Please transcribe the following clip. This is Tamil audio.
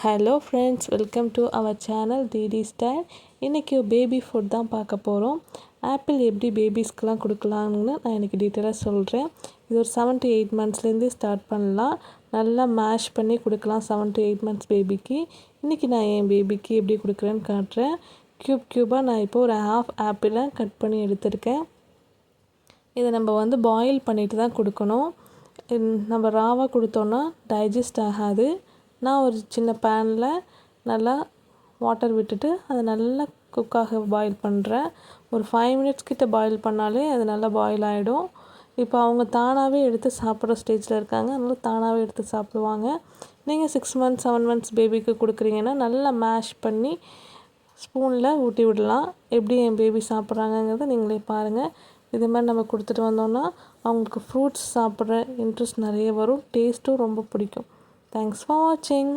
Hello friends, welcome to our channel DD style. இன்றைக்கி பேபி ஃபுட் தான் பார்க்க போகிறோம். ஆப்பிள் எப்படி பேபிஸ்க்கெலாம் கொடுக்கலான்னு நான் இன்றைக்கி டீட்டெயிலாக சொல்கிறேன். இது ஒரு 7 to 8 monthsலேருந்து ஸ்டார்ட் பண்ணலாம். நல்லா மேஷ் பண்ணி கொடுக்கலாம் 7 to 8 months பேபிக்கு. இன்றைக்கி நான் என் பேபிக்கு எப்படி கொடுக்குறேன்னு காட்டுறேன். க்யூபாக நான் இப்போ ஒரு ஹாஃப் ஆப்பிளை கட் பண்ணி எடுத்திருக்கேன். இதை நம்ம பாயில் பண்ணிட்டு தான் கொடுக்கணும். நம்ம ராவாக கொடுத்தோன்னா டைஜஸ்ட் ஆகாது. நான் ஒரு சின்ன பேனில் நல்லா வாட்டர் விட்டுட்டு அதை நல்லா குக்காக பாயில் பண்ணுறேன். ஒரு 5 minutes கிட்ட பாயில் பண்ணாலே அது நல்லா பாயில் ஆகிடும். இப்போ அவங்க தானாகவே எடுத்து சாப்பிட்ற ஸ்டேஜில் இருக்காங்க. அதனால் தானாகவே எடுத்து சாப்பிடுவாங்க. நீங்கள் 6 months 7 months பேபிக்கு கொடுக்குறீங்கன்னா நல்லா மேஷ் பண்ணி ஸ்பூனில் ஊட்டி விடலாம். எப்படி என் பேபி சாப்பிட்றாங்கங்கிறத நீங்களே பாருங்கள். இது மாதிரி நம்ம கொடுத்துட்டு வந்தோம்னா அவங்களுக்கு ஃப்ரூட்ஸ் சாப்பிட்ற இன்ட்ரெஸ்ட் நிறைய வரும். டேஸ்ட்டும் ரொம்ப பிடிக்கும். Thanks for watching.